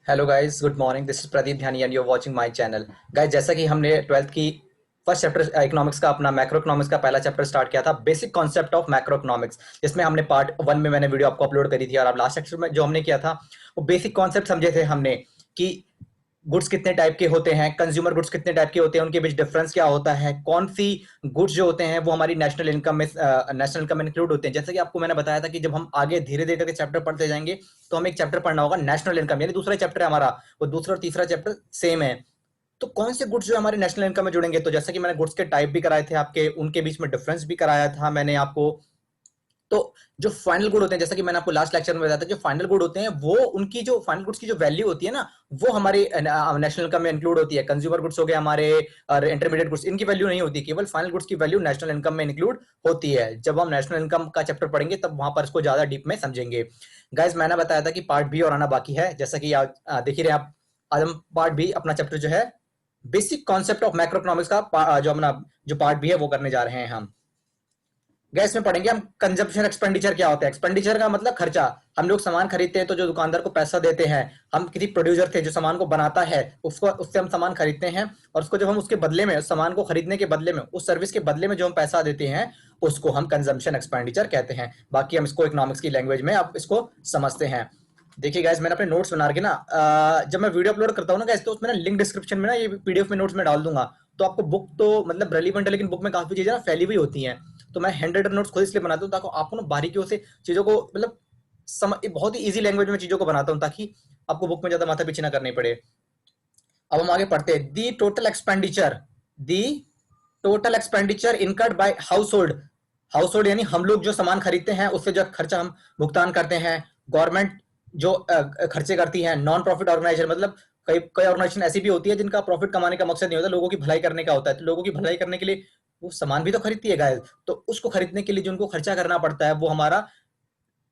Hello guys, good morning. This is Pradeep Dhyani and you are watching my channel. Guys, जैसा कि हमने 12th की first chapter economics का अपना मैक्रो इकोनॉमिक्स का पहला चैप्टर स्टार्ट किया था, basic concept of macro economics, जिसमें हमने पार्ट 1 में मैंने वीडियो आपको अपलोड करी थी। और अब लास्ट चैप्टर में जो हमने किया था वो बेसिक कॉन्सेप्ट समझे थे हमने कि गुड्स कितने टाइप के होते हैं, कंज्यूमर गुड्स कितने टाइप के होते हैं, उनके बीच डिफरेंस क्या होता है, कौन सी गुड्स जो होते हैं वो हमारी नेशनल इनकम में इंक्लूड होते हैं। जैसे कि आपको मैंने बताया था कि जब हम आगे धीरे धीरे करके चैप्टर पढ़ते जाएंगे तो हमें एक चैप्टर पढ़ना होगा नेशनल इनकम, यानी दूसरा चैप्टर है हमारा, वो दूसरा और तीसरा चैप्टर सेम है। तो कौन से गुड्स जो हमारे नेशनल इनकम में जुड़ेंगे, तो जैसे कि मैंने गुड्स के टाइप भी कराए थे आपके, उनके बीच में डिफरेंस भी कराया था मैंने आपको। तो जो फाइनल गुड होते हैं, जैसा कि मैंने आपको लास्ट लेक्चर में बताया था, जो फाइनल गुड होते हैं वो उनकी जो फाइनल गुड्स की जो वैल्यू होती है ना, वो हमारी नेशनल इनकम में इंक्लूड होती है। कंज्यूमर गुड्स हो गए हमारे, और इंटरमीडिएट गुड्स, इनकी वैल्यू नहीं होती, केवल फाइनल गुड्स की वैल्यू नेशनल इनकम में इंक्लूड होती है। जब हम नेशनल इनकम का चैप्टर पढ़ेंगे तब वहां पर इसको ज्यादा डीप में समझेंगे। गाइज, मैंने बताया था कि पार्ट बी और आना बाकी है, जैसा कि देख ही रहे हैं आप। आज हम पार्ट बी अपना चैप्टर जो है basic concept of macro economics का जो अपना जो पार्ट बी है वो करने जा रहे हैं हम। गैस में पढ़ेंगे हम कंजप्शन एक्सपेंडिचर क्या होता है। एक्सपेंडिचर का मतलब खर्चा। हम लोग सामान खरीदते हैं तो जो दुकानदार को पैसा देते हैं, हम किसी प्रोड्यूसर थे जो सामान को बनाता है, उसको उससे हम सामान खरीदते हैं, और उसको जब हम उसके बदले में, उस सामान को खरीदने के बदले में, उस सर्विस के बदले में जो हम पैसा देते हैं, उसको हम कंजम्पशन एक्सपेंडिचर कहते हैं। बाकी हम इसको इकोनॉमिक्स की लैंग्वेज में आप इसको समझते हैं। देखिए गाइस, मैंने अपने नोट्स बना के ना, जब मैं वीडियो अपलोड करता हूँ ना गाइस, तो उसमें ना लिंक डिस्क्रिप्शन में ना ये पीडीएफ में नोट्स में डाल दूंगा। तो आपको बुक तो मतलब रेलिवेंट है, लेकिन बुक में काफी चीजें ना फैली हुई होती हैं। तो मैं हैंड राइटर नोट्स खुद इसलिए बनाता हूँ ताकि आपको ना बारीकियों से चीजों को मतलब बहुत ही इजी लैंग्वेज में चीजों को बनाता हूँ, ताकि आपको बुक में ज्यादा माथा पीछे ना करनी पड़े। अब हम आगे पढ़ते हैं। दी total expenditure, the total expenditure incurred by house hold. House hold यानी हम लोग जो सामान खरीदते हैं उससे जो खर्चा हम भुगतान करते हैं। गवर्नमेंट जो खर्चे करती है। नॉन प्रॉफिट ऑर्गेनाइजेशन मतलब कई कई ऑर्गेनाइजेशन ऐसी भी होती है जिनका प्रॉफिट कमाने का मकसद नहीं होता, लोगों की भलाई करने का होता है। तो लोगों की भलाई करने के लिए वो सामान भी तो खरीदती है गाइस, तो उसको खरीदने के लिए जो उनको खर्चा करना पड़ता है वो हमारा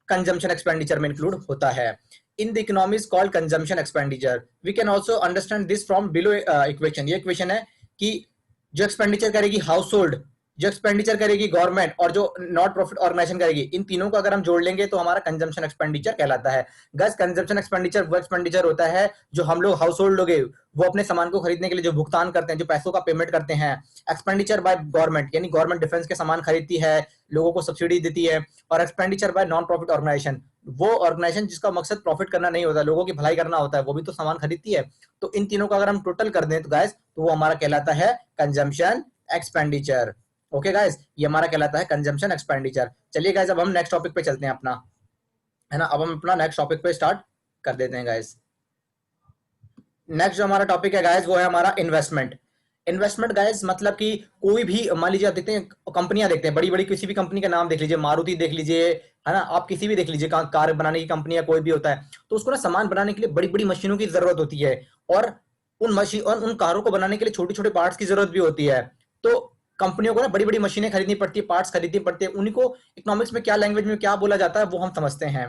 कंजम्पशन एक्सपेंडिचर में इंक्लूड होता है। In the economy is called consumption expenditure. We can also understand this from below equation. ये इक्वेशन है कि जो एक्सपेंडिचर करेगी हाउस होल्ड, जो एक्सपेंडिचर करेगी गवर्नमेंट, और जो नॉट प्रॉफिट ऑर्गेनाइजेशन करेगी, इन तीनों को अगर हम जोड़ लेंगे तो हमारा कंजम्पशन एक्सपेंडिचर कहलाता है। गैस, कंजम्पशन एक्सपेंडिचर वो एक्सपेंडिचर होता है जो हम लोग हाउस होल्ड लोग वो अपने सामान को खरीदने के लिए जो भुगतान करते हैं, जो पैसों का पेमेंट करते हैं। एक्सपेंडिचर बाय गवर्नमेंट यानी गवर्नमेंट डिफेंस के सामान खरीदती है, लोगों को सब्सिडी देती है। और expenditure by non profit organisation, वो ऑर्गेनाइजेशन जिसका मकसद प्रॉफिट करना नहीं होता, लोगों की भलाई करना होता है, वो भी तो सामान खरीदती है। तो इन तीनों का अगर हम टोटल कर दें तो गाइस, तो वो हमारा कहलाता है कंजम्पशन एक्सपेंडिचर। ओके गाइस, ये हमारा कहलाता है कंजम्पशन एक्सपेंडिचर। चलिए गाइस, अब हम नेक्स्ट टॉपिक पे चलते हैं अपना, है ना। अब हम अपना नेक्स्ट टॉपिक पे स्टार्ट कर देते हैं गाइस। नेक्स्ट जो हमारा टॉपिक है गाइस वो है हमारा इन्वेस्टमेंट। इन्वेस्टमेंट गाइस मतलब कि कोई भी, मान लीजिए आप देखते हैं कंपनियां, देखते हैं बड़ी बड़ी, किसी भी कंपनी का नाम देख लीजिए, मारुति देख लीजिए, है ना, आप किसी भी देख लीजिए, कार बनाने की कंपनी या कोई भी होता है, तो उसको ना सामान बनाने के लिए बड़ी बड़ी मशीनों की जरूरत होती है। और उन कारों को बनाने के लिए छोटे छोटे पार्ट्स की जरूरत भी होती है। तो कंपनियों को ना बड़ी बड़ी मशीनें खरीदनी पड़ती है, पार्ट्स खरीदनी पड़ते हैं। उन्हीं को इकोनॉमिक्स में क्या लैंग्वेज में क्या बोला जाता है वो हम समझते हैं।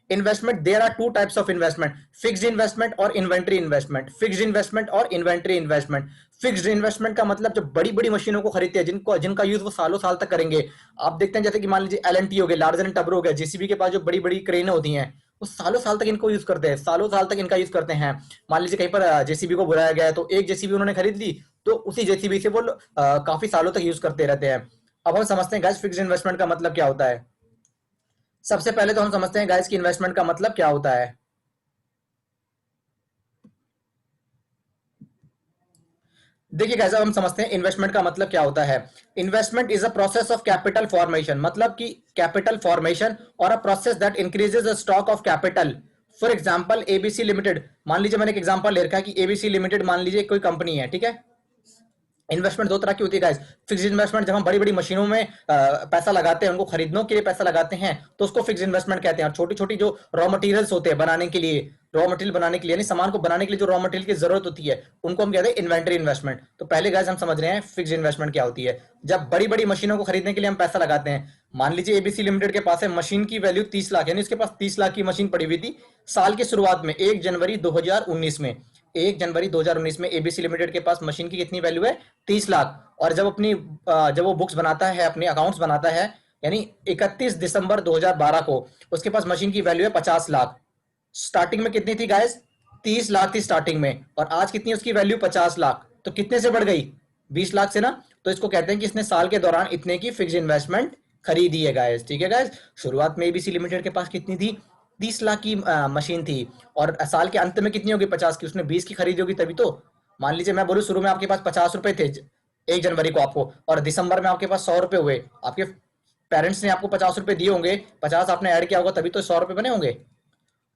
Investment, there are two types of investment, fixed investment और इन्वेंट्री इन्वेस्टमेंट। फिक्स्ड इन्वेस्टमेंट और इन्वेंट्री इन्वेस्टमेंट। फिक्स्ड इन्वेस्टमेंट का मतलब जब बड़ी बड़ी मशीनों को खरीदते हैं जिनका यूज वो सालों साल तक करेंगे। आप देखते हैं जैसे कि मान लीजिए एल हो गए, लार्जर एंड टब्रो हो गया, जेसीबी के पास जो बड़ी बड़ी क्रेन होती हैं, वो सालों साल तक इनको यूज करते हैं, सालों साल तक इनका यूज करते हैं। मान लीजिए कहीं पर जेसीबी को बुलाया गया है तो एक जेसीबी उन्होंने खरीद ली, तो उसी जेसीबी से वो काफी सालों तक यूज करते रहते हैं। अब हम समझते हैं गाइस फिक्स्ड इन्वेस्टमेंट का मतलब क्या होता है। सबसे पहले तो हम समझते हैं गाइस की इन्वेस्टमेंट का मतलब क्या होता है। देखिए गाइस, अब हम समझते हैं इन्वेस्टमेंट का मतलब क्या होता है। Investment is a process of capital formation, मतलब कि कैपिटल फॉर्मेशन और a process that increases the stock of capital. For example ABC limited, मान लीजिए मैंने एक एग्जांपल ले रखा है कि एबीसी लिमिटेड मान लीजिए कोई कंपनी है, ठीक है। इन्वेस्टमेंट दो तरह की होती है गाइस। फिक्स्ड इन्वेस्टमेंट जब हम बड़ी बड़ी मशीनों में पैसा लगाते हैं, उनको खरीदने के लिए पैसा लगाते हैं, तो उसको फिक्स्ड इन्वेस्टमेंट कहते हैं। और छोटी छोटी जो रॉ मटेरियल्स होते हैं बनाने के लिए, रॉ मटेरियल बनाने के लिए यानी सामान को बनाने के लिए जो रॉ मटेरियल की जरूरत होती है, उनको हम कहते हैं इन्वेंटरी इन्वेस्टमेंट। तो पहले गाइस हम समझ रहे हैं फिक्स्ड इन्वेस्टमेंट क्या होती है। जब बड़ी बड़ी मशीनों को खरीदने के लिए हम पैसा लगाते हैं, मान लीजिए एबीसी लिमिटेड के पास है मशीन की वैल्यू 30 लाख, यानी उसके पास 30 लाख की मशीन पड़ी हुई थी साल की शुरुआत में, 1 जनवरी 2019 में। 1 जनवरी 2019 में एबीसी लिमिटेड के पास मशीन की कितनी वैल्यू है, 30 लाख। और जब वो बुक्स बनाता है, अपने अकाउंट्स बनाता है, यानी 31 दिसंबर 2012 को, उसके पास मशीन की वैल्यू है 50 लाख। स्टार्टिंग में कितनी थी गाइस, 30 लाख थी स्टार्टिंग में और आज कितनी उसकी वैल्यू 50 लाख, तो कितने से बढ़ गई? 20 लाख से ना। तो इसको कहते हैं कि इसने साल के दौरान इतने की फिक्स इन्वेस्टमेंट खरीदी है गाइस। ठीक है गाइस, शुरुआत में एबीसी लिमिटेड के पास कितनी थी? 30 लाख की मशीन थी और साल के अंत में कितनी होगी? 50 की। उसने 20 की खरीदी होगी तभी तो। मान लीजिए मैं बोलूं शुरू में आपके पास 50 रुपए थे 1 जनवरी को आपको, और दिसंबर में आपके पास 100 रुपए हुए। आपके पेरेंट्स ने आपको 50 रुपए दिए होंगे, 50 आपने ऐड किया होगा तभी तो 100 रुपए बने होंगे।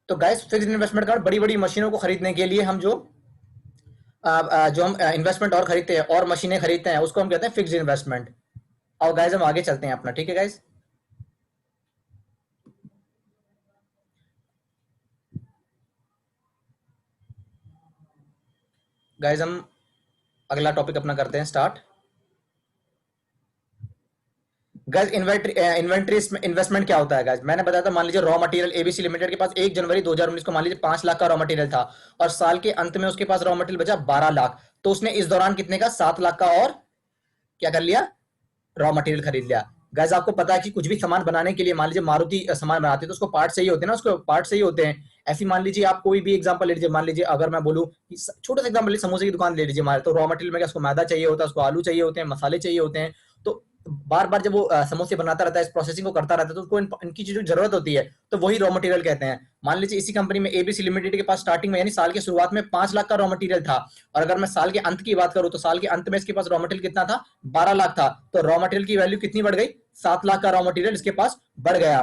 तो गाइस फिक्स्ड इन्वेस्टमेंट कार्ड बड़ी बड़ी मशीनों को खरीदने के लिए हम जो हम इन्वेस्टमेंट और खरीदते हैं और मशीनें खरीदते हैं उसको हम कहते हैं फिक्स्ड इन्वेस्टमेंट। और गाइस हम आगे चलते हैं अपना। ठीक है गाइस, गाइस हम अगला टॉपिक अपना करते हैं स्टार्ट। गाइस इन्वेंट्री इन्वेस्टमेंट क्या होता है गाइस? मैंने बताया था, मान लीजिए रॉ मटेरियल एबीसी लिमिटेड के पास 1 जनवरी 2019 को मान लीजिए 5 लाख का रॉ मटेरियल था और साल के अंत में उसके पास रॉ मटेरियल बचा 12 लाख। तो उसने इस दौरान कितने का? 7 लाख का और क्या कर लिया? रॉ मटेरियल खरीद लिया। गाइस आपको पता है कि कुछ भी सामान बनाने के लिए, मान लीजिए मारुति सामान बनाती है तो उसको पार्ट चाहिए होते हैं ना, उसको पार्ट चाहिए होते हैं। ऐसी मान लीजिए आप कोई भी एग्जांपल ले लीजिए, मान लीजिए अगर मैं बोलूं कि छोटा सा एग्जांपल, समोसे की दुकान ले लीजिए हमारे, तो रॉ मटेरियल में क्या? उसको मैदा चाहिए होता है, उसको आलू चाहिए होते हैं, मसाले चाहिए होते हैं। तो बार बार जब वो समोसे बनाता रहता है, इस प्रोसेसिंग को करता रहता है, तो उसको इनकी चीजों की जरूरत होती है, तो वही रॉ मटेरियल कहते हैं। मान लीजिए इसी कंपनी में एबीसी लिमिटेड के पास स्टार्टिंग में यानी साल की शुरुआत में 5 लाख का रॉ मटेरियल था, और अगर मैं साल के अंत की बात करूं तो साल के अंत में इसके पास रॉ मटेरियल कितना था? 12 लाख था। तो रॉ मटेरियल की वैल्यू कितनी बढ़ गई? 7 लाख का रॉ मटेरियल इसके पास बढ़ गया।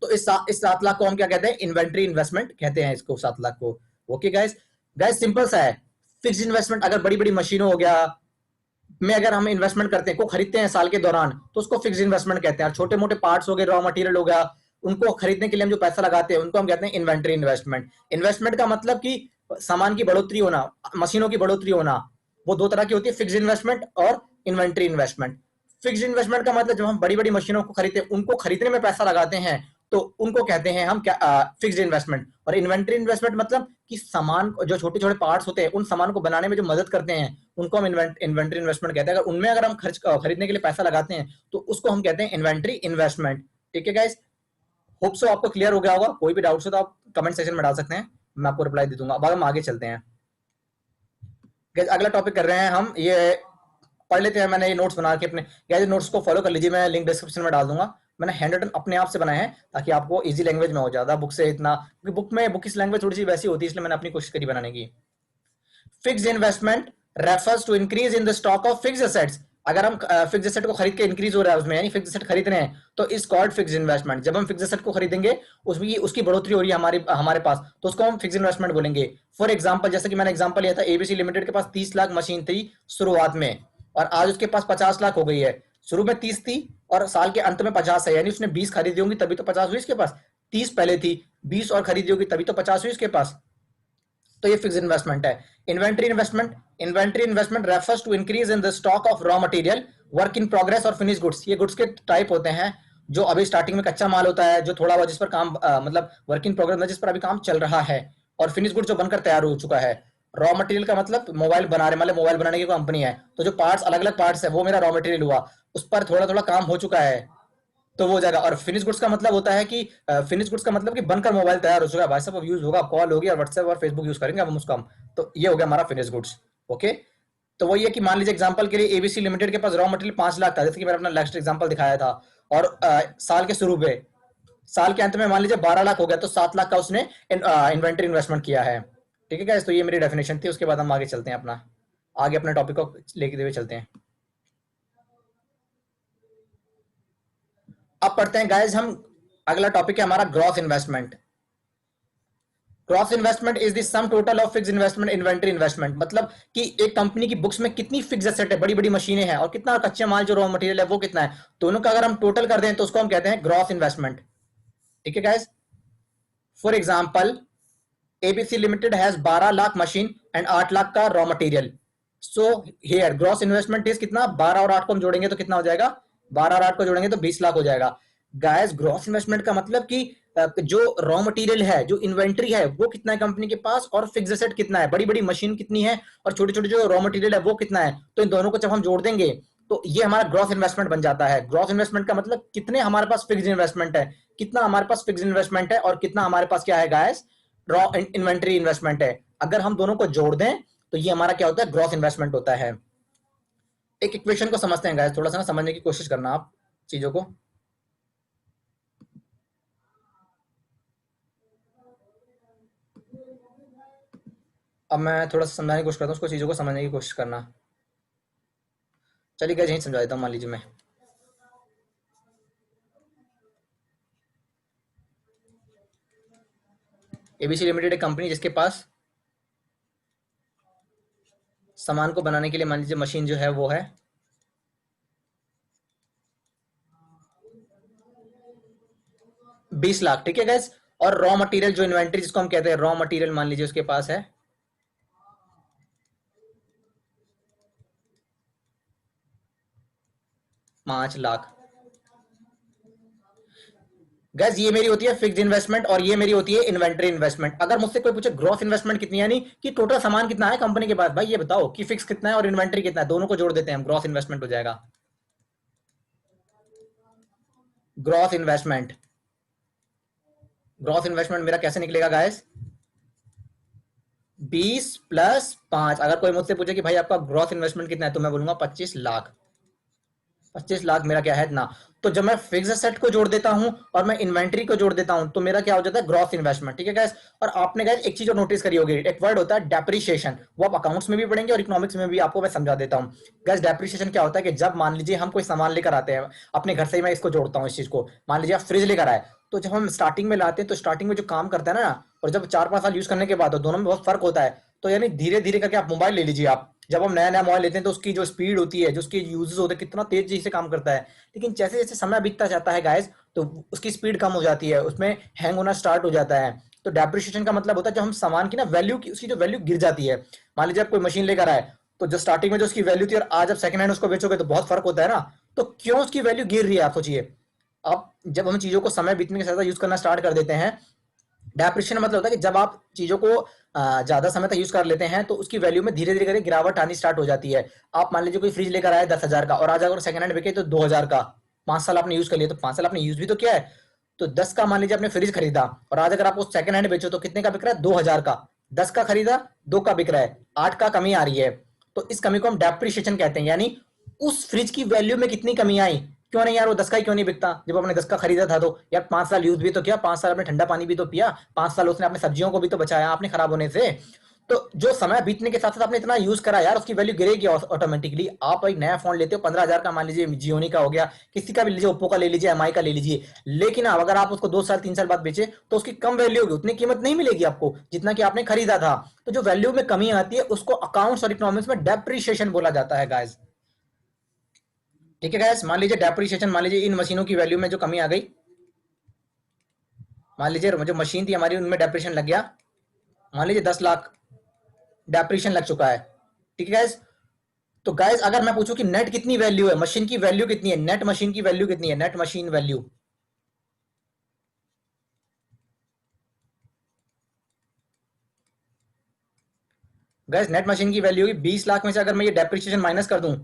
तो इस 7 लाख को हम क्या कहते हैं? इन्वेंट्री इन्वेस्टमेंट कहते हैं इसको, 7 लाख को। ओके गाइस, गाइस सिंपल सा है। फिक्स इन्वेस्टमेंट अगर बड़ी बड़ी मशीनों हो गया में अगर हम इन्वेस्टमेंट करते हैं, को खरीदते हैं साल के दौरान, तो उसको फिक्स इन्वेस्टमेंट कहते हैं। और छोटे मोटे पार्ट्स हो गए, रॉ मटेरियल हो गया, उनको खरीदने के लिए हम जो पैसा लगाते हैं उनको हम कहते हैं इन्वेंट्री इन्वेस्टमेंट। इन्वेस्टमेंट का मतलब कि सामान की बढ़ोतरी होना, मशीनों की बढ़ोतरी होना, वो दो तरह की होती है, फिक्स इन्वेस्टमेंट और इन्वेंट्री इन्वेस्टमेंट। फिक्स इन्वेस्टमेंट का मतलब जब हम बड़ी बड़ी मशीनों को खरीदते हैं, उनको खरीदने में पैसा लगाते हैं, तो उनको कहते हैं हम क्या? Fixed investment. और इन्वेंट्री इन्वेस्टमेंट मतलब कि सामान जो छोटे छोटे पार्ट्स होते हैं, उन सामान को बनाने में जो मदद करते हैं, उनको हम इन्वेंट्री इन्वेस्टमेंट कहते हैं। अगर उनमें अगर हम खरीदने के लिए पैसा लगाते हैं तो उसको हम कहते हैं इन्वेंट्री इन्वेस्टमेंट। ठीक है गाइस, होप सो आपको क्लियर हो गया होगा। कोई भी डाउट्स हो तो आप कमेंट सेक्शन में डाल सकते हैं, मैं आपको रिप्लाई दे दूंगा। अब हम आगे चलते हैं। गाइस अगला टॉपिक कर रहे हैं हम, ये पढ़ लेते हैं। मैंने ये नोट्स बना के अपने, गाइस नोट्स को फॉलो कर लीजिए, मैं लिंक डिस्क्रिप्शन में डाल दूंगा। मैंने हैंड रिटन अपने आप से बनाए हैं ताकि आपको इजी लैंग्वेज में हो, ज्यादा बुक से इतना, क्योंकि बुक की लैंग्वेज थोड़ी सी वैसी होती है, इसलिए मैंने अपनी कोशिश करी बनाने की। Fixed investment refers to increase in the stock of fixed assets. अगर हम फिक्स एसेट को खरीद के इंक्रीज हो रहा है उसमें, यानी फिक्स एसेट खरीद रहे हैं, तो इस कॉल्ड फिक्स इन्वेस्टमेंट। जब हम फिक्स एसेट को खरीदेंगे, उसमें उसकी बढ़ोतरी हो रही है हमारे हमारे पास, तो उसको हम फिक्स इन्वेस्टमेंट बोलेंगे। फॉर एग्जांपल, जैसे कि मैंने एग्जांपल लिया था, एबीसी लिमिटेड के पास 30 लाख मशीन थी शुरुआत में, और आज उसके पास 50 लाख हो गई है। शुरू में 30 थी और साल के अंत में 50 है, यानी उसने 20 खरीदी होंगी तभी तो 50 हुई इसके पास। 30 पहले थी, 20 और खरीदी होगी तभी तो 50 हुई इसके पास। तो ये फिक्स इन्वेस्टमेंट है। Inventory investment refers to increase in the stock of raw material, work in progress और फिनिश गुड्स। ये गुड्स के टाइप होते हैं, जो अभी स्टार्टिंग में कच्चा माल होता है, जो थोड़ा बहुत जिस पर काम मतलब वर्क इन प्रोग्रेस में जिस पर अभी काम चल रहा है, और फिनिश गुड्स जो बनकर तैयार हो चुका है। रॉ मटेरियल का मतलब मोबाइल बना रहे, मतलब मोबाइल बनाने की कंपनी है, तो जो पार्ट्स अलग अलग पार्ट्स है वो मेरा रॉ मटेरियल हुआ, उस पर थोड़ा थोड़ा काम हो चुका है तो वो हो जाएगा। और फिनिश गुड्स का मतलब होता है कि फिनिश गुड्स का मतलब कि बनकर मोबाइल तैयार हो चुका है, व्हाट्सएप यूज होगा, कॉल होगी और व्हाट्सएप और फेसबुक यूज करेंगे हम उसका, तो ये हो गया हमारा फिनिश गुड्स। ओके, तो वही है कि मान लीजिए एग्जांपल के लिए एबीसी लिमिटेड के पास रॉ मटेरियल 5 लाख था, जैसे कि मैंने अपना लास्ट एग्जांपल दिखाया था, और साल के शुरू में, साल के अंत में मान लीजिए 12 लाख हो गया, तो 7 लाख का उसने इन्वेंटरी इन्वेस्टमेंट किया है। ठीक है गाइस, तो ये मेरी डेफिनेशन थी। उसके बाद हम आगे चलते हैं, आगे अपने टॉपिक को लेके हुए चलते हैं। अब पढ़ते हैं गाइस हम, अगला टॉपिक है हमारा gross investment. Gross investment is the sum total of fix investment inventory investment. मतलब कि एक कंपनी की बुक्स में कितनी फिक्स एसेट है, बड़ी बड़ी मशीनें हैं, और कितना कच्चे माल जो रॉ मटेरियल है वो कितना है, दोनों का अगर हम टोटल कर दें तो उसको हम कहते हैं ग्रॉस इन्वेस्टमेंट। ठीक है guys, for example ABC limited has 12 lakh machine and 8 lakh का raw material. So here gross investment is कितना? 12 और 8 को हम जोड़ेंगे तो कितना हो जाएगा? 12 और 8 को जोड़ेंगे तो 20 लाख हो जाएगा। गाइस ग्रॉस इन्वेस्टमेंट का मतलब कि जो रॉ मटेरियल है, जो इन्वेंट्री है, वो कितना है कंपनी के पास, और फिक्स एसेट कितना है, बड़ी बड़ी मशीन कितनी है, और छोटे छोटे जो रॉ मटेरियल है वो कितना है, तो इन दोनों को जब हम जोड़ देंगे तो ये हमारा ग्रॉस इन्वेस्टमेंट बन जाता है। ग्रॉस इन्वेस्टमेंट का मतलब कितने हमारे पास फिक्स इन्वेस्टमेंट है, कितना हमारे पास फिक्स इन्वेस्टमेंट है, और कितना हमारे पास क्या है गाइस, रॉ इन्वेंट्री इन्वेस्टमेंट है। अगर हम दोनों को जोड़ दें तो ये हमारा क्या होता है, ग्रॉस इन्वेस्टमेंट होता है। एक इक्वेशन को समझते हैं गाइस, थोड़ा सा ना समझने की कोशिश करना आप चीजों को। अब मैं थोड़ा सा समझाने की कोशिश करता हूँ, उसको चीजों को समझने की कोशिश करना। चलिए गाइस यहीं समझा देता हूँ। मान लीजिए मैं एबीसी लिमिटेड एक कंपनी जिसके पास सामान को बनाने के लिए मान लीजिए मशीन जो है वो है 20 लाख, ठीक है गैस। और रॉ मटेरियल जो इन्वेंट्री जिसको हम कहते हैं रॉ मटेरियल, मान लीजिए उसके पास है 5 लाख। गैस ये मेरी होती है फिक्स्ड इन्वेस्टमेंट और ये मेरी होती है इन्वेंट्री इन्वेस्टमेंट। अगर मुझसे कोई पूछे ग्रॉस इन्वेस्टमेंट कितनी है, यानी कि टोटल सामान कितना है कंपनी के पास, भाई ये बताओ कि फिक्स कितना है और इन्वेंट्री कितना है, दोनों को जोड़ देते हैं हम, ग्रॉस इन्वेस्टमेंट हो जाएगा। ग्रॉस इन्वेस्टमेंट, ग्रॉस इन्वेस्टमेंट मेरा कैसे निकलेगा गाइस, 20 + 5। अगर कोई मुझसे पूछे कि भाई आपका ग्रॉस इन्वेस्टमेंट कितना है तो मैं बोलूंगा 25 लाख। 25 लाख मेरा क्या है इतना। तो जब मैं फिक्स एसेट को जोड़ देता हूं और मैं इन्वेंट्री को जोड़ देता हूं तो मेरा क्या हो जाता है, ग्रॉस इन्वेस्टमेंट, ठीक है गैस। और आपने गैस एक चीज और नोटिस करी होगी, एक वर्ड होता है डेप्रिसिएशन, वो आप अकाउंट्स में भी पढ़ेंगे और इकोनॉमिक्स में भी आपको मैं समझा देता हूं। गैस डेप्रिसिएशन क्या होता है कि जब मान लीजिए हम कोई सामान लेकर आते हैं अपने घर से ही, मैं इसको जोड़ता हूं इस चीज को, मान लीजिए आप फ्रिज लेकर आए, तो जब हम स्टार्टिंग में लाते हैं तो स्टार्टिंग में जो काम करता है ना, और जब 4-5 साल यूज करने के बाद तो दोनों में बहुत फर्क होता है। तो यानी धीरे धीरे करके आप मोबाइल ले लीजिए, आप जब हम नया नया मोबाइल लेते हैं तो उसकी जो स्पीड होती है, जो उसके यूजेस होते हैं, कितना तेजी से काम करता है। लेकिन जैसे जैसे समय बीतता जाता है गाइस तो उसकी स्पीड कम हो जाती है, उसमें हैंग होना स्टार्ट हो जाता है। तो डेप्रिसिएशन का मतलब होता है जब हम सामान की ना वैल्यू की, उसकी जो वैल्यू गिर जाती है। मान लीजिए आप कोई मशीन लेकर आए तो जो स्टार्टिंग में जो उसकी वैल्यू थी और आज आप सेकंड हैंड उसको बेचोगे तो बहुत फर्क होता है ना। तो क्यों उसकी वैल्यू गिर रही है आप सोचिए। अब जब हम चीजों को समय बीतने के साथ यूज करना स्टार्ट कर देते हैं, डेप्रिसिएशन मतलब होता है कि जब आप चीजों को ज्यादा समय तक यूज कर लेते हैं तो उसकी वैल्यू में धीरे धीरे करके गिरावट आनी स्टार्ट हो जाती है। आप मान लीजिए कोई फ्रिज लेकर आए 10,000 का और आज अगर सेकंड हैंड बिके तो 2,000 का, 5 साल आपने यूज कर लिया, तो 5 साल आपने यूज भी तो किया है। तो 10 का मान लीजिए आपने फ्रिज खरीदा और आज अगर आप उस सेकंड हैंड बेचो तो कितने का बिक रहा है, 2,000 का। 10 का खरीदा, 2 का बिक रहा है, 8 का कमी आ रही है। तो इस कमी को हम डेप्रिसिएशन कहते हैं, यानी उस फ्रिज की वैल्यू में कितनी कमी आई। क्यों नहीं यार, वो 10 का ही क्यों नहीं बिकता, जब आपने 10 का खरीदा था तो यार 5 साल यूज भी तो किया, 5 साल आपने ठंडा पानी भी तो पिया, 5 साल उसने अपने सब्जियों को भी तो बचाया आपने खराब होने से। तो जो समय बीतने के साथ साथ आपने इतना यूज करा यार, उसकी वैल्यू गिरेगी ऑटोमेटिकली। आप एक नया फोन लेते हो 15,000 का, मान लीजिए जियोनी का हो गया, किसी का भी लीजिए, ओप्पो का ले लीजिए, एमआई का ले लीजिए। लेकिन अब अगर आप उसको 2 साल 3 साल बाद बेचे तो उसकी कम वैल्यू होगी, उतनी कीमत नहीं मिलेगी आपको जितना कि आपने खरीदा था। तो जो वैल्यू में कमी आती है उसको अकाउंट्स और इकोनॉमिक्स में डेप्रिसिएशन बोला जाता है गाइस। ठीक है गैस, मान लीजिए डेप्रिसिएशन, मान लीजिए इन मशीनों की वैल्यू में जो कमी आ गई, मान लीजिए जो मशीन थी हमारी उनमें डेप्रिसिएशन लग गया, मान लीजिए 10 लाख डेप्रिसिएशन लग चुका है। ठीक है गैस। तो गैस अगर मैं पूछूं कि नेट कितनी वैल्यू है, मशीन की वैल्यू कितनी है, नेट मशीन की वैल्यू कितनी है, net machine value, gas net machine की वैल्यू होगी 20 लाख में से अगर मैं ये डेप्रिसिएशन माइनस कर दूं,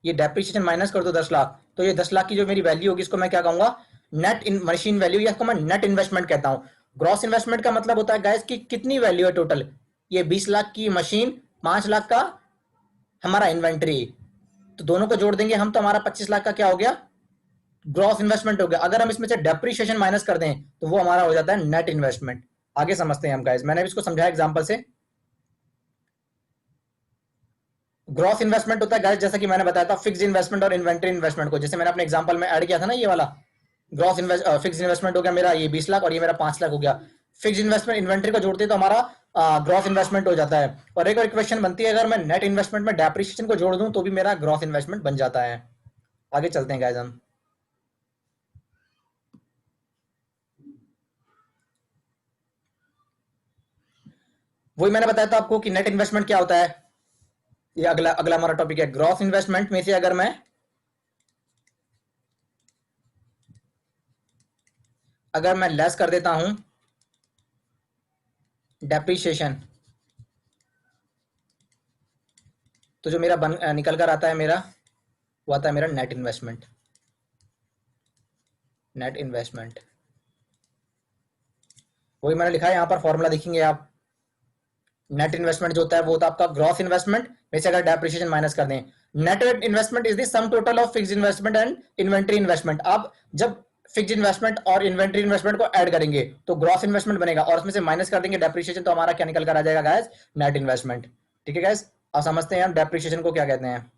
ये डेप्रिसिएशन माइनस कर दूं 10 लाख, तो ये 10 लाख की जो मेरी वैल्यू होगी इसको मैं क्या कहूंगा, नेट इन मशीन वैल्यू, या इसको मैं नेट इन्वेस्टमेंट कहता हूं। ग्रॉस इन्वेस्टमेंट का मतलब होता है गैस कि कितनी वैल्यू है टोटल, ये 20 लाख की मशीन, 5 लाख का हमारा इन्वेंट्री, तो दोनों को जोड़ देंगे हम तो हमारा 25 लाख का क्या हो गया, ग्रॉस इन्वेस्टमेंट हो गया। अगर हम इसमें से डेप्रिसिएशन माइनस कर दें तो वो हमारा हो जाता है नेट इन्वेस्टमेंट। आगे समझते हैं हम गाइस, मैंने भी इसको समझाया एग्जांपल से। ग्रॉस इन्वेस्टमेंट होता है गाइस, जैसा कि मैंने बताया था फिक्स इन्वेस्टमेंट और इन्वेंटरी इन्वेस्टमेंट को, जैसे मैंने अपने एग्जांपल में ऐड किया था ना ये वाला। ग्रॉस इन्वेस्ट फिक्स इन्वेस्टमेंट हो गया मेरा ये 20 लाख और ये मेरा 5 लाख हो गया। फिक्स इन्वेस्टमेंट इन्वेंट्री को जोड़ते हैं तो हमारा ग्रॉस इन्वेस्टमेंट हो जाता है। और एक और क्वेश्चन बनती है, अगर मैं नेट इन्वेस्टमेंट में डेप्रिसिएशन को जोड़ दूं तो भी मेरा ग्रॉस इन्वेस्टमेंट बन जाता है। आगे चलते हैं गाइस हम। वही मैंने बताया था आपको कि नेट इन्वेस्टमेंट क्या होता है। ये अगला अगला हमारा टॉपिक है। ग्रॉस इन्वेस्टमेंट में से अगर मैं लेस कर देता हूं डेप्रिसिएशन, तो जो मेरा निकल कर आता है मेरा, वो आता है मेरा नेट इन्वेस्टमेंट। नेट इन्वेस्टमेंट वही मैंने लिखा है यहाँ पर, फॉर्मूला देखेंगे आप। नेट इन्वेस्टमेंट जो होता है वो होता है आपका ग्रॉस इन्वेस्टमेट में से अगर डेप्रिसिएशन माइनस कर दें। Net investment is the sum total of fixed investment and inventory investment. आप जब फिक्स्ड इन्वेस्टमेंट और इन्वेंटरी इन्वेस्टमेंट को ऐड करेंगे तो ग्रॉस इन्वेस्टमेंट बनेगा, और उसमें से माइनस कर देंगे डेप्रिसिएशन, तो हमारा क्या निकल कर आ जाएगा गाइस, नेट इन्वेस्टमेंट। ठीक है गाइस, आप समझते हैं हम डेप्रिसिएशन को क्या कहते हैं।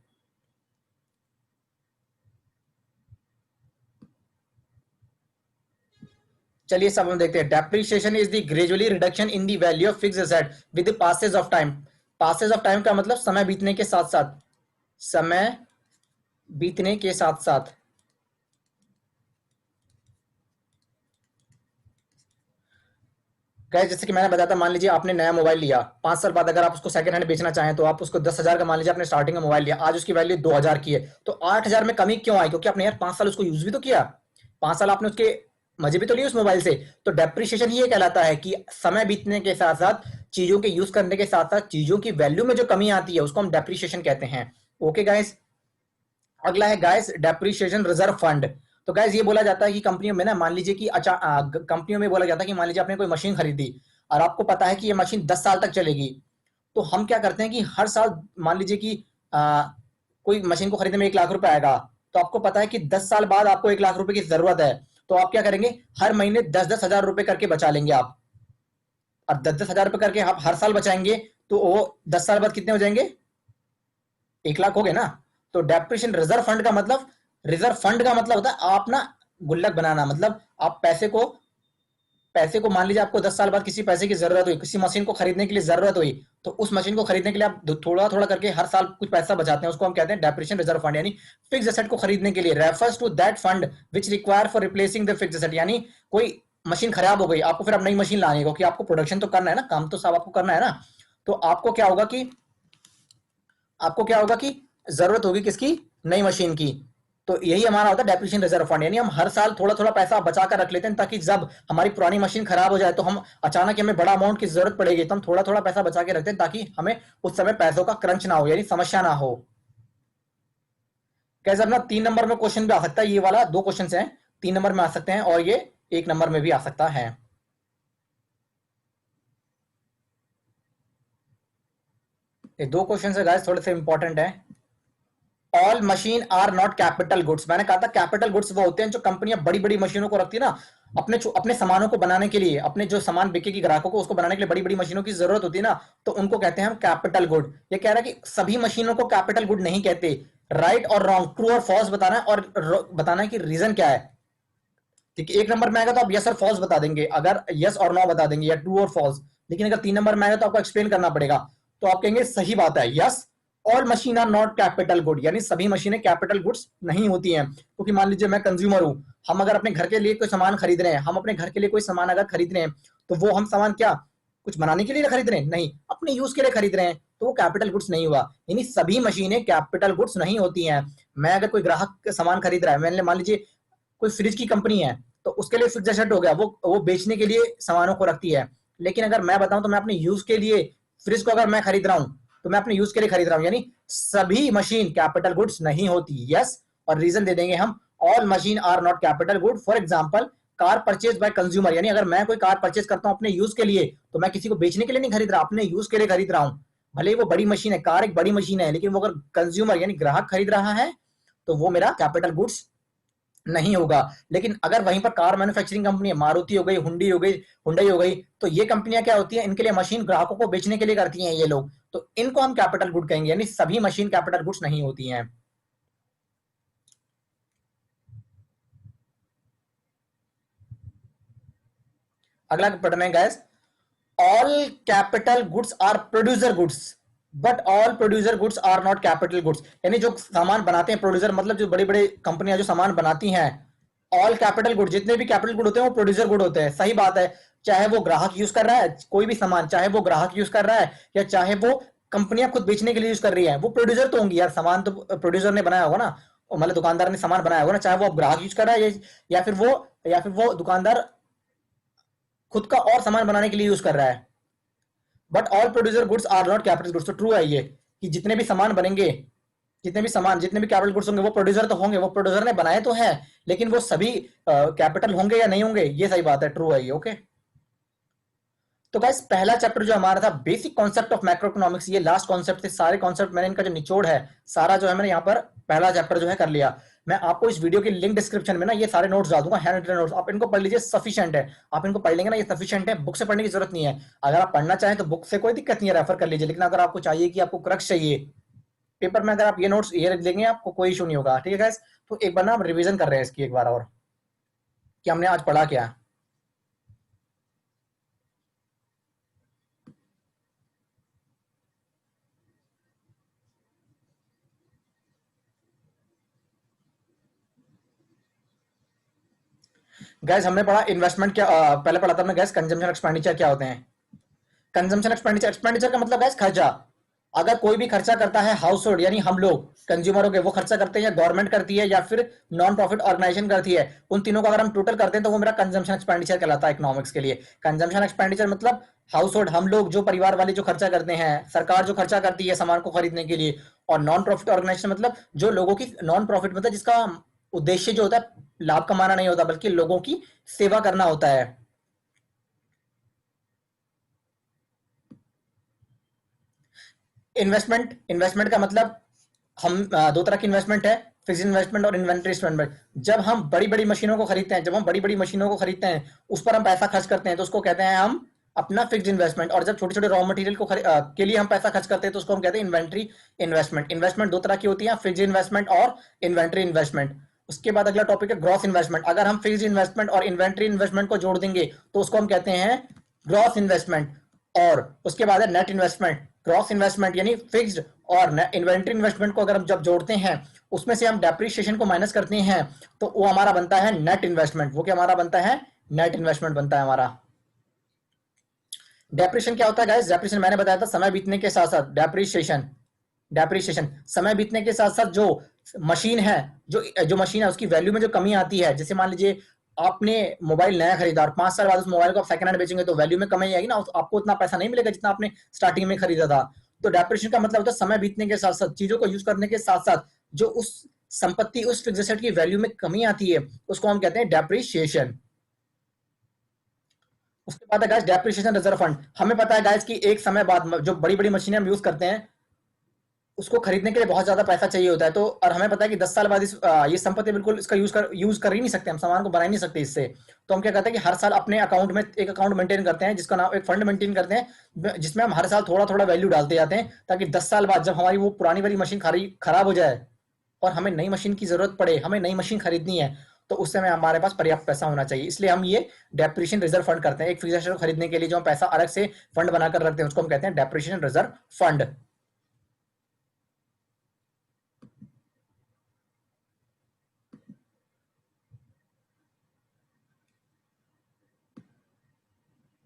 चलिए सब हम देखते हैं। Depreciation is the gradually reduction in the value of fixed asset with the passage of time. Passage of time का मतलब समय बीतने के साथ साथ, समय बीतने के साथ साथ। गाइस जैसे कि मैंने बताया था, मान लीजिए आपने नया मोबाइल लिया, 5 साल बाद अगर आप उसको सेकंड हैंड बेचना चाहें तो आप उसको 10,000 का, मान लीजिए आपने स्टार्टिंग में मोबाइल लिया, आज उसकी वैल्यू 2,000 की है, तो 8,000 में कमी क्यों आई? क्योंकि आपने यार 5 साल उसको यूज भी तो किया, 5 साल आपने उसके मजे भी तो लिए उस मोबाइल से। तो डेप्रिसिएशन ही ये कहलाता है कि समय बीतने के साथ साथ, चीजों के यूज करने के साथ साथ चीजों की वैल्यू में जो कमी आती है उसको हम डेप्रिसिएशन कहते हैं। ओके गाइस, अगला है गाइस डेप्रिसिएशन रिजर्व फंड। तो गाइस ये बोला जाता है कि कंपनियों में ना, मान लीजिए कि कंपनियों में बोला जाता है कि मान लीजिए आपने कोई मशीन खरीदी और आपको पता है कि ये मशीन 10 साल तक चलेगी, तो हम क्या करते हैं कि हर साल, मान लीजिए कि कोई मशीन को खरीदने में 1 लाख रुपए आएगा, तो आपको पता है कि 10 साल बाद आपको 1 लाख रुपए की जरूरत है, तो आप क्या करेंगे, हर महीने 10-10 हजार रुपए करके बचा लेंगे आप। और 10-10 हजार रुपए करके आप हर साल बचाएंगे, तो वो 10 साल बाद कितने हो जाएंगे, 1 लाख हो गए ना। तो डेप्रिसिएशन रिजर्व फंड का मतलब, रिजर्व फंड का मतलब होता है आप ना गुल्लक बनाना, मतलब आप पैसे को मान लीजिए आपको 10 साल बाद किसी पैसे की जरूरत हुई, किसी मशीन को खरीदने के लिए जरूरत हुई, तो उस मशीन को खरीदने के लिए आप थोड़ा थोड़ा करके हर साल कुछ पैसा बचाते हैं, उसको हम कहते हैं डेप्रिसिएशन रिजर्व फंड। यानी फिक्स एसेट को खरीदने के लिए, refers to that fund which require for replacing the fix asset. यानी कोई मशीन खराब हो गई, आपको फिर अब नई मशीन लानी है, क्योंकि आपको प्रोडक्शन तो करना है ना, काम तो सब आपको करना है ना, तो आपको क्या होगा कि जरूरत होगी किसकी, नई मशीन की। तो यही हमारा होता है डेप्रिसिएशन रिजर्व फंड। यानी हम हर साल थोड़ा थोड़ा पैसा बचा कर रख लेते हैं, ताकि जब हमारी पुरानी मशीन खराब हो जाए तो हम अचानक हमें बड़ा अमाउंट की जरूरत पड़ेगी, तो हम थोड़ा थोड़ा पैसा बचा के रखते हैं, ताकि हमें उस समय पैसों का क्रंच ना हो, यानी समस्या ना हो। कैसे अपना 3 नंबर में क्वेश्चन भी आ सकता है, ये वाला 2 क्वेश्चन है, 3 नंबर में आ सकते हैं, और ये 1 नंबर में भी आ सकता है। ये 2 क्वेश्चन है गाइस, थोड़े से इंपॉर्टेंट है। All machine are not capital goods. मैंने कहा था कैपिटल गुड्स वो होते हैं जो कंपनियां बड़ी बड़ी मशीनों को रखती है ना, अपने सामानों को बनाने के लिए, अपने जो सामान बिकेगी ग्राहकों को उसको बनाने के लिए बड़ी बड़ी मशीनों की जरूरत होती है ना, तो उनको कहते हैं हम कैपिटल गुड। ये कह रहा है कि सभी मशीनों को कैपिटल गुड नहीं कहते। राइट और रॉन्ग, ट्रू और फॉल्स बताना है, और बताना है कि रीजन क्या है। ठीक है, 1 नंबर में आएगा तो आप यस और फॉल्स बता देंगे, अगर यस और नो बता देंगे, या ट्रू और फॉल्स। लेकिन अगर 3 नंबर में आएगा तो आपको एक्सप्लेन करना पड़ेगा, तो आप कहेंगे सही बात है, yes, all machine are not capital good, यानी सभी मशीनें कैपिटल गुड्स नहीं होती हैं। क्योंकि मान लीजिए मैं कंज्यूमर हूं, हम अगर अपने घर के लिए कोई सामान खरीद रहे हैं, हम अपने घर के लिए कोई सामान अगर खरीद रहे हैं, तो वो हम सामान क्या कुछ बनाने के लिए खरीद रहे हैं, नहीं, अपने यूज के लिए खरीद रहे हैं, तो वो कैपिटल गुड्स नहीं हुआ। यानी सभी मशीनें कैपिटल गुड्स नहीं होती हैं। मैं अगर कोई ग्राहक सामान खरीद रहा है, मैंने मान लीजिए कोई फ्रिज की कंपनी है, तो उसके लिए फिक्स्ड एसेट हो गया, वो बेचने के लिए सामानों को रखती है। लेकिन अगर मैं बताऊं तो मैं अपने यूज के लिए फ्रिज को अगर मैं खरीद रहा हूं, तो मैं अपने यूज के लिए खरीद रहा हूं, यानी सभी मशीन कैपिटल गुड्स नहीं होती। यस, और रीजन दे देंगे हम, all machine are not capital good. For example, car purchase by consumer, यानी अगर मैं कोई कार परचेज करता हूं अपने यूज के लिए, तो मैं किसी को बेचने के लिए नहीं खरीद रहा, अपने यूज के लिए खरीद रहा हूं। भले ही वो बड़ी मशीन है, कार एक बड़ी मशीन है, लेकिन वो अगर कंज्यूमर यानी ग्राहक खरीद रहा है, तो वो मेरा कैपिटल गुड्स नहीं होगा। लेकिन अगर वहीं पर कार मैन्युफैक्चरिंग कंपनी है, मारुति हो गई, हुंडई हो गई, तो ये कंपनियां क्या होती है, इनके लिए मशीन ग्राहकों को बेचने के लिए करती हैं ये लोग, तो इनको हम कैपिटल गुड कहेंगे, यानी सभी मशीन कैपिटल गुड्स नहीं होती हैं। अगला पढ़ना है गैस, all capital goods are producer goods, but all producer goods are not capital goods. यानी जो सामान बनाते हैं प्रोड्यूसर, मतलब जो बड़ी बड़ी कंपनियां जो सामान बनाती हैं, ऑल कैपिटल गुड, जितने भी कैपिटल गुड होते हैं वो प्रोड्यूसर गुड होते हैं। सही बात है, चाहे वो ग्राहक यूज कर रहा है कोई भी सामान, चाहे वो ग्राहक यूज कर रहा है या चाहे वो कंपनियां खुद बेचने के लिए यूज कर रही है, वो प्रोड्यूसर तो होंगी यार, सामान तो प्रोड्यूसर ने बनाया होगा ना, मतलब दुकानदार ने सामान बनाया होगा ना, चाहे वो अब ग्राहक यूज कर रहा है या फिर वो दुकानदार खुद का और सामान बनाने के लिए यूज कर रहा है। But all producer goods are not capital goods. तो ट्रू है ये कि जितने भी सामान बनेंगे, जितने भी कैपिटल गुड्स होंगे, वो प्रोड्यूसर तो होंगे, वो प्रोड्यूसर ने बनाए तो है, लेकिन वो सभी कैपिटल होंगे या नहीं होंगे, ये सही बात है, ट्रू है ये। ओके, तो गाइस पहला चैप्टर जो हमारा था basic concept of macro economics, ये लास्ट कॉन्सेप्ट थे, सारे कॉन्सेप्ट मैंने इनका जो निचोड़ है सारा जो है मैंने यहाँ पर पहला चैप्टर जो है कर लिया। मैं आपको इस वीडियो की लिंक डिस्क्रिप्शन में ना ये सारे नोट्स डाल दूंगा, हैंड रिटन नोट्स, आप इनको पढ़ लीजिए, सफिशिएंट है। आप इनको पढ़ लेंगे ना, ये सफिशिएंट है, बुक से पढ़ने की जरूरत नहीं है। अगर आप पढ़ना चाहें तो बुक से कोई दिक्कत नहीं है, रेफर कर लीजिए, लेकिन अगर आपको चाहिए कि आपको क्रक्स चाहिए पेपर में, अगर आप ये नोट्स ये रख देंगे आपको कोई इशू नहीं होगा, ठीक है गाइस। तो एक बार ना हम रिविजन कर रहे हैं इसकी एक बार और, कि हमने आज पढ़ा क्या। गैस हमने पढ़ा इन्वेस्टमेंट क्या, पहले पढ़ा था हमने गैस कंजम्पशन एक्सपेंडिचर क्या होते हैं। कंजम्पशन एक्सपेंडिचर, एक्सपेंडिचर का मतलब गैस खर्चा। अगर कोई भी खर्चा करता है हाउस होल्ड यानी हम लोग कंज्यूमर हो गए, वो खर्चा करते हैं या गवर्नमेंट करती है या फिर नॉन प्रॉफिट ऑर्गेनाइजेशन करती है, उन तीनों का अगर हम टोटल करते हैं तो वो मेरा कंजम्पशन एक्सपेंडिचर कहलाता है इकोनॉमिक्स के लिए। कंजम्पशन एक्सपेंडिचर मतलब हाउस होल्ड, हम लोग जो परिवार वाले जो खर्चा करते हैं, सरकार जो खर्चा करती है सामान को खरीदने के लिए। और नॉन प्रॉफिट ऑर्गेनाइजेशन मतलब जो लोगों की, नॉन प्रॉफिट मतलब जिसका उद्देश्य जो होता है लाभ कमाना नहीं होता बल्कि लोगों की सेवा करना होता है। इन्वेस्टमेंट, इन्वेस्टमेंट का मतलब हम दो तरह की इन्वेस्टमेंट है, फिक्स्ड इन्वेस्टमेंट और इन्वेंटरी इन्वेस्टमेंट। जब हम बड़ी बड़ी मशीनों को खरीदते हैं, जब हम बड़ी बड़ी मशीनों को खरीदते हैं उस पर हम पैसा खर्च करते हैं तो उसको कहते हैं हम अपना फिक्स्ड इन्वेस्टमेंट। और जब छोटे छोटे रॉ मटेरियल को के लिए हम पैसा खर्च करते हैं तो उसको हम कहते हैं इन्वेंटरी इन्वेस्टमेंट। इन्वेस्टमेंट दो तरह की होती है, फिक्स्ड इन्वेस्टमेंट और इन्वेंटरी इन्वेस्टमेंट। उसके बाद अगला टॉपिक है ग्रॉस इन्वेस्टमेंट। अगर हम फिक्स्ड इन्वेस्टमेंट और इन्वेंटरी इन्वेस्टमेंट को जोड़ देंगे तो उसको हम कहते हैं ग्रॉस इन्वेस्टमेंट। और उसके बाद है नेट इन्वेस्टमेंट। ग्रॉस इन्वेस्टमेंट यानी फिक्स्ड और इन्वेंटरी इन्वेस्टमेंट को अगर हम जब जोड़ते हैं उसमें से हम डेप्रिसिएशन को माइनस करते हैं तो वो हमारा बनता है नेट इन्वेस्टमेंट। वो क्या हमारा बनता है, नेट इन्वेस्टमेंट बनता है हमारा। डेप्रिसिएशन क्या होता है गाइस, डेप्रिसिएशन मैंने बताया था समय बीतने के साथ साथ, डेप्रिसिएशन, डेप्रिसिएशन समय बीतने के साथ साथ जो मशीन है, जो मशीन है उसकी वैल्यू में जो कमी आती है। जैसे मान लीजिए आपने मोबाइल नया खरीदा और 5 साल बाद उस मोबाइल को आप सेकंड हैंड बेचेंगे तो वैल्यू में कमी आएगी ना, आपको उतना पैसा नहीं मिलेगा जितना आपने स्टार्टिंग में खरीदा था। तो डेप्रिसिएशन का मतलब होता है समय बीतने के साथ साथ, चीजों को यूज करने के साथ साथ जो उस संपत्ति, उस फिक्स्ड एसेट की वैल्यू में कमी आती है उसको हम कहते हैं डेप्रिसिएशन। उसके बाद है गाइस डेप्रिसिएशन रिजर्व फंड। हमें पता है गाइस कि एक समय बाद जो बड़ी बड़ी मशीनें हम यूज करते हैं उसको खरीदने के लिए बहुत ज्यादा पैसा चाहिए होता है। तो और हमें पता है कि 10 साल बाद ये संपत्ति बिल्कुल इसका यूज कर ही नहीं सकते, हम सामान को बना ही नहीं सकते इससे। तो हम क्या कहते हैं कि हर साल अपने अकाउंट में एक अकाउंट मेंटेन करते हैं जिसका नाम, एक फंड मेंटेन करते हैं जिसमें हम हर साल थोड़ा थोड़ा वैल्यू डालते जाते हैं, ताकि 10 साल बाद जब हमारी वो पुरानी वाली मशीन खराब हो जाए और हमें नई मशीन की जरूरत पड़े, हमें नई मशीन खरीदनी है, तो उस समय हमारे पास पर्याप्त पैसा होना चाहिए। इसलिए हम ये डेप्रिसिएशन रिजर्व फंड करते हैं। एक फिक्स्ड एसेट को खरीदने के लिए जो हम पैसा अलग से फंड बनाकर रखते हैं उसको हम कहते हैं डेप्रिसिएशन रिजर्व फंड।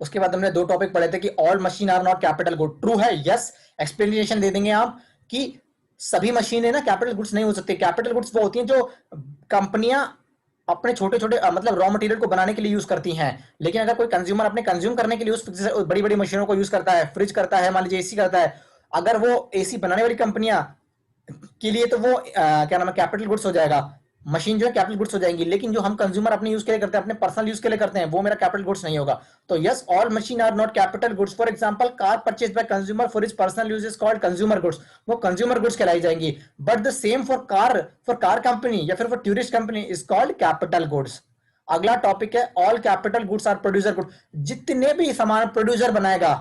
उसके बाद हमने दो टॉपिक पढ़े थे कि all machine are not capital good. True है, यस। एक्सप्लेनेशन दे देंगे आप कि सभी मशीनें ना कैपिटल गुड्स नहीं हो सकती। कैपिटल गुड्स वो होती हैं जो कंपनियां अपने छोटे छोटे मतलब रॉ मटेरियल को बनाने के लिए यूज करती हैं। लेकिन अगर कोई कंज्यूमर अपने कंज्यूम करने के लिए उस बड़ी बड़ी मशीनों को यूज करता है, फ्रिज करता है, मान लीजिए एसी करता है, अगर वो एसी बनाने वाली कंपनियां के लिए तो वो क्या नाम है कैपिटल गुड्स हो जाएगा, मशीन जो है कैपिटल गुड्स हो जाएंगी। लेकिन जो हम कंज्यूमर अपने यूज के लिए करते हैं, अपने पर्सनल यूज के लिए करते हैं, वो मेरा कैपिटल गुड्स नहीं होगा। तो yes, all machine are not capital goods. For example car purchase by consumer for his personal use is called consumer goods, वो कंज्यूमर गुड्स कहलाई जाएंगी। But the same for car company या फिर for tourist company is called capital goods. अगला topic है all capital goods are producer goods. जितने भी सामान प्रोड्यूसर बनाएगा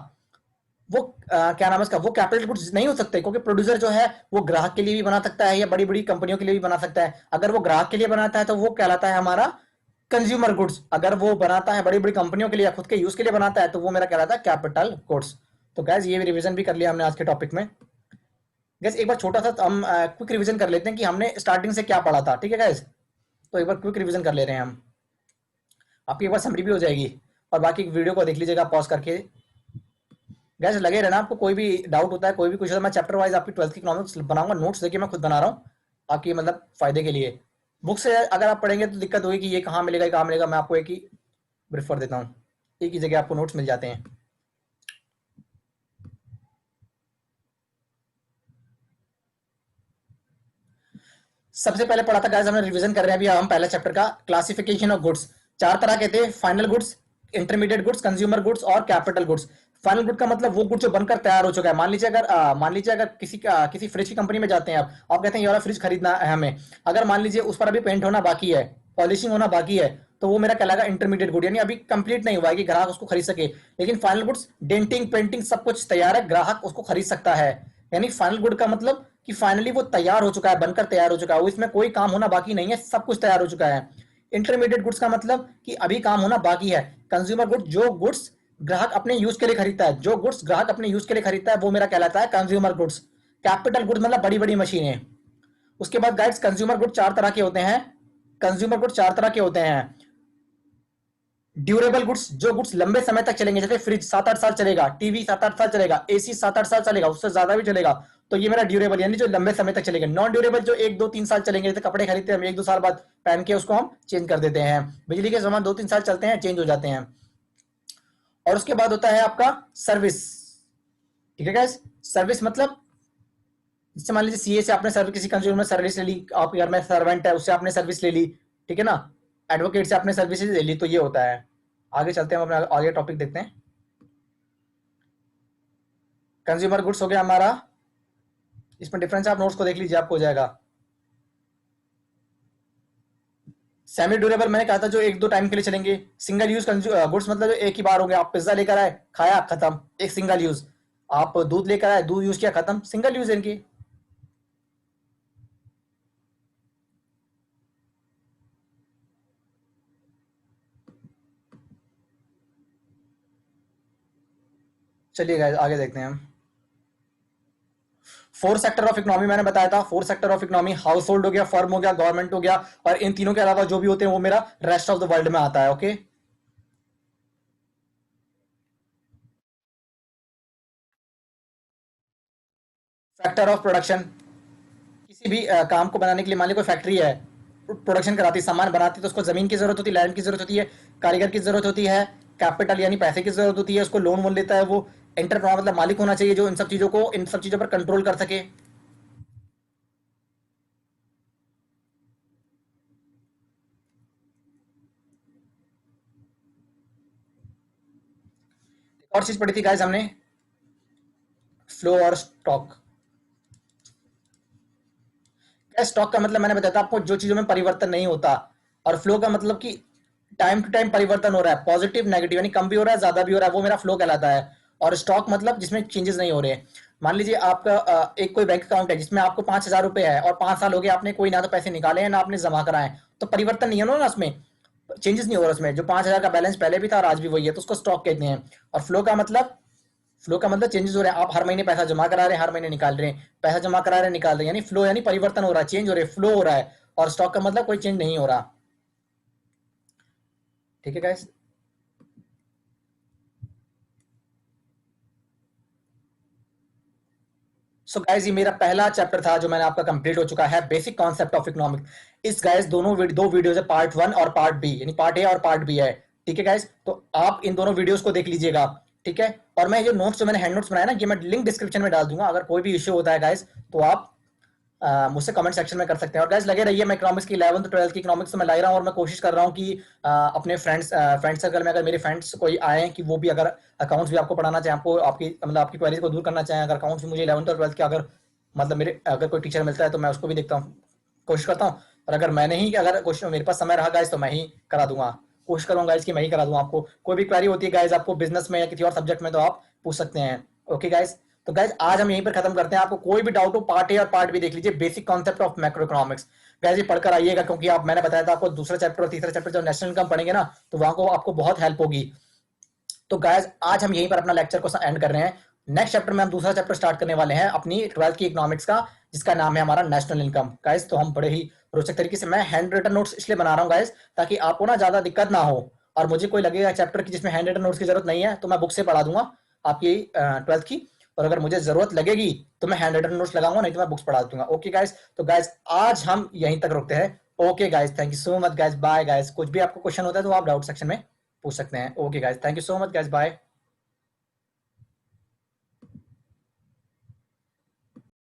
वो क्या नाम है उसका, वो कैपिटल गुड्स नहीं हो सकते, क्योंकि प्रोड्यूसर जो है वो ग्राहक के लिए भी बना सकता है या बड़ी बड़ी कंपनियों के लिए भी बना सकता है। अगर वो ग्राहक के लिए बनाता है तो वो कहलाता है हमारा कंज्यूमर गुड्स। अगर वो बनाता है बड़ी बड़ी कंपनियों के लिए या खुद के यूज के लिए बनाता है तो वो मेरा कहलाता है कैपिटल गुड्स। तो गैस ये भी रिवीजन भी कर लिया हमने आज के टॉपिक में। गैस एक बार छोटा सा हम क्विक रिवीजन कर लेते हैं कि हमने स्टार्टिंग से क्या पढ़ा था, ठीक है गैस। तो एक बार क्विक रिवीजन कर ले रहे हैं हम, आपकी एक बार समरी भी हो जाएगी और बाकी वीडियो को देख लीजिएगा पॉज करके। गैस लगे रहना, आपको कोई भी डाउट होता है, कोई भी कुछ होता है, मैं चैप्टर वाइज आपकी 12th की इकोनॉमिक्स बनाऊंगा, नोट्स देखिए मैं खुद बना रहा हूँ आपकी मतलब फायदे के लिए। बुक से अगर आप पढ़ेंगे तो दिक्कत होगी कि ये कहाँ मिलेगा, ये कहाँ मिलेगा। मैं आपको एक ही प्रेफर देता हूँ, एक ही जगह आपको नोट्स मिल जाते हैं। सबसे पहले पढ़ा था गाइस हमने, रिवीजन कर रहे हैं अभी हम पहला चैप्टर का, क्लासिफिकेशन ऑफ गुड्स। चार तरह के थे, final goods, intermediate goods, consumer goods और कैपिटल गुड्स। फाइनल गुड का मतलब वो गुड जो बनकर तैयार हो चुका है। मान लीजिए अगर किसी फ्रिज की कंपनी में जाते हैं आप कहते हैं ये वाला फ्रिज खरीदना है हमें, अगर मान लीजिए उस पर अभी पेंट होना बाकी है, पॉलिशिंग होना बाकी है, तो वो मेरा कहलाएगा इंटरमीडिएट गुड, यानी अभी कंप्लीट नहीं हुआ है कि ग्राहक उसको खरीद सके। लेकिन फाइनल गुड्स डेंटिंग पेंटिंग सब कुछ तैयार है, ग्राहक उसको खरीद सकता है। यानी फाइनल गुड का मतलब कि फाइनली वो तैयार हो चुका है, बनकर तैयार हो चुका है, वो इसमें कोई काम होना बाकी नहीं है, सब कुछ तैयार हो चुका है। इंटरमीडिएट गुड्स का मतलब कि अभी काम होना बाकी है। कंज्यूमर गुड्स जो गुड्स ग्राहक अपने यूज के लिए खरीदता है, जो गुड्स ग्राहक अपने यूज के लिए खरीदता है वो मेरा कहलाता है कंज्यूमर गुड्स। कैपिटल गुड्स मतलब बड़ी बड़ी मशीनें। उसके बाद गाइड्स कंज्यूमर गुड्स चार तरह के होते हैं। कंज्यूमर गुड्स चार तरह के होते हैं। ड्यूरेबल गुड्स जो गुड्स लंबे समय तक चलेंगे, जैसे फ्रिज 7-8 साल चलेगा, टीवी 7-8 साल चलेगा, एसी 7-8 साल चलेगा, उससे ज्यादा भी चलेगा, तो ये मेरा ड्यूरेबल यानी जो लंबे समय तक चलेंगे। नॉन ड्यूरेबल जो 1-2-3 साल चलेंगे, जैसे कपड़े खरीदते हैं हम 1-2 साल बाद पहन के उसको हम चेंज कर देते हैं, बिजली के सामान 2-3 साल चलते हैं चेंज हो जाते हैं। और उसके बाद होता है आपका सर्विस। ठीक है गाइस, सर्विस मतलब जैसे मान लीजिए सीए से आपने सर्विस, किसी कंज्यूमर में सर्विस ले ली, आपके घर में सर्वेंट है उससे आपने सर्विस ले ली, ठीक है ना, एडवोकेट से आपने सर्विसेज ले ली, तो ये होता है। आगे चलते हैं, हम अपना आगे टॉपिक देखते हैं। कंज्यूमर गुड्स हो गया हमारा, इसमें डिफरेंस आप नोट्स को देख लीजिए, आपको हो जाएगा। सेमी ड्यूरेबल मैंने कहा था जो 1-2 टाइम के लिए चलेंगे। सिंगल यूज गुड्स मतलब जो एक ही बार हो गया, आप पिज्जा लेकर आए खाया खत्म, एक सिंगल यूज। आप दूध लेकर आए, दूध यूज किया खत्म, सिंगल यूज इनकी। चलिए गाइस आगे देखते हैं हम। फोर सेक्टर ऑफ इकोनॉमी मैंने बताया था। Four sector of economy house hold हो गया, फर्म हो गया, गवर्नमेंट हो गया, और इन तीनों के अलावा जो भी होते हैं वो मेरा रेस्ट ऑफ द वर्ल्ड में आता है। ओके, फैक्टर ऑफ प्रोडक्शन, किसी भी काम को बनाने के लिए मान ली कोई फैक्ट्री है, प्रोडक्शन कराती है, सामान बनाती है, तो उसको जमीन की जरूरत होती है, लैंड की जरूरत होती है, कारीगर की जरूरत होती है, कैपिटल यानी पैसे की जरूरत होती है, उसको लोन वोन लेता है, वो एंटरप्रेन्योर मतलब मालिक होना चाहिए जो इन सब चीजों पर कंट्रोल कर सके। और चीज पढ़ी थी गाइस हमने, फ्लो और स्टॉक। स्टॉक का मतलब मैंने बताया था आपको जो चीजों में परिवर्तन नहीं होता, और फ्लो का मतलब कि टाइम टू टाइम परिवर्तन हो रहा है, पॉजिटिव नेगेटिव यानी कम भी हो रहा है ज्यादा भी हो रहा है, वो मेरा फ्लो कहलाता है। और स्टॉक मतलब जिसमें चेंजेस नहीं हो रहे। मान लीजिए आपका एक कोई बैंक अकाउंट है जिसमें आपको 5,000 रुपए है और 5 साल हो गए आपने कोई ना तो पैसे निकाले हैं ना आपने जमा कराए, तो परिवर्तन नहीं है ना उसमें, चेंजेस नहीं हो रहा उसमें, जो 5,000 का बैलेंस पहले भी था और आज भी वही है, तो उसको स्टॉक कहते हैं। और फ्लो का मतलब चेंजेस हो रहे हैं, आप हर महीने पैसा जमा करा रहे हैं, हर महीने निकाल रहे हैं, पैसा जमा करा रहे हैं निकाल रहे हैं, यानी फ्लो यानी परिवर्तन हो रहा है, चेंज हो रहा है, फ्लो हो रहा है। और स्टॉक का मतलब कोई चेंज नहीं हो रहा। ठीक है गाइस, सो गाइस ये मेरा पहला चैप्टर था जो मैंने आपका कंप्लीट हो चुका है, बेसिक कॉन्सेप्ट ऑफ इकोनॉमिक्स। इस गाइस दो वीडियोस है, पार्ट 1 और पार्ट बी, यानी पार्ट ए और पार्ट बी है। ठीक है गाइस, तो आप इन दोनों वीडियोस को देख लीजिएगा। ठीक है, और मैं जो नोट्स जो मैंने हैंड नोट्स बनाया ना, ये मैं लिंक डिस्क्रिप्शन में डाल दूंगा, अगर कोई भी इश्यू होता है गाइस तो आप मुझसे कमेंट सेक्शन में कर सकते हैं। और गाइस लगे रहिए, मैं इकोनॉमिक्स की 11th 12th की इकोनॉमिक्स तो मैं ला रहा हूँ, और मैं कोशिश कर रहा हूँ कि अपने फ्रेंड सर्कल में अगर मेरे फ्रेंड्स कोई आए कि वो भी अगर अकाउंट्स भी आपको पढ़ाना चाहें, आपको आपकी मतलब आपकी क्वेरीज को दूर करना चाहें, अगर अकाउंट्स भी मुझे 11th और 12th के अगर मतलब मेरे अगर कोई टीचर मिलता है तो मैं उसको भी देखता हूँ, कोशिश करता हूँ। और अगर मैं नहीं, अगर कोशिश मेरे पास समय रहा गाइस तो मैं ही करा दूंगा, कोशिश करूंगा गाइस कि मैं ही करा दूंगा आपको। कोई भी क्वेरी होती है गाइस आपको बिजनेस में या किसी और सब्जेक्ट में तो आप पूछ सकते हैं। ओके गाइस, तो गाइस आज हम यहीं पर खत्म करते हैं। आपको कोई भी डाउट हो पार्ट ए और पार्ट बी देख लीजिए, basic concept of macro economics. Guys ये पढ़कर आइएगा, क्योंकि आप मैंने बताया था आपको दूसरा चैप्टर और तीसरा चैप्टर जब नेशनल इनकम पढ़ेंगे ना तो वहां को आपको बहुत हेल्प होगी। तो गाइस आज हम यहीं पर अपना लेक्चर को एंड कर रहे हैं। नेक्स्ट चैप्टर में हम दूसरा चैप्टर स्टार्ट करने वाले हैं अपनी 12th की इकोनॉमिक्स का, जिसका नाम है हमारा नेशनल इनकम। गाइस तो हम बड़े ही रोचक तरीके से, मैं हैंड रिटन नोट्स इसलिए बना रहा हूँ गाइस ताकि आपको ना ज्यादा दिक्कत ना हो, और मुझे कोई लगेगा चैप्टर की जिसमें हैंड रिटन नोट्स की जरूरत नहीं है तो मैं बुक से पढ़ा दूंगा आपकी 12th की, और अगर मुझे जरूरत लगेगी तो मैं हैंड रिटन नोट्स लगाऊंगा, नहीं तो मैं बुक्स पढ़ा दूंगा। ओके गाइस, तो गाइस आज हम यहीं तक रुकते हैं। Okay guys, thank you so much guys, bye guys. कुछ भी आपको क्वेश्चन होता है तो आप डाउट सेक्शन में पूछ सकते हैं। Okay guys, thank you so much guys, bye.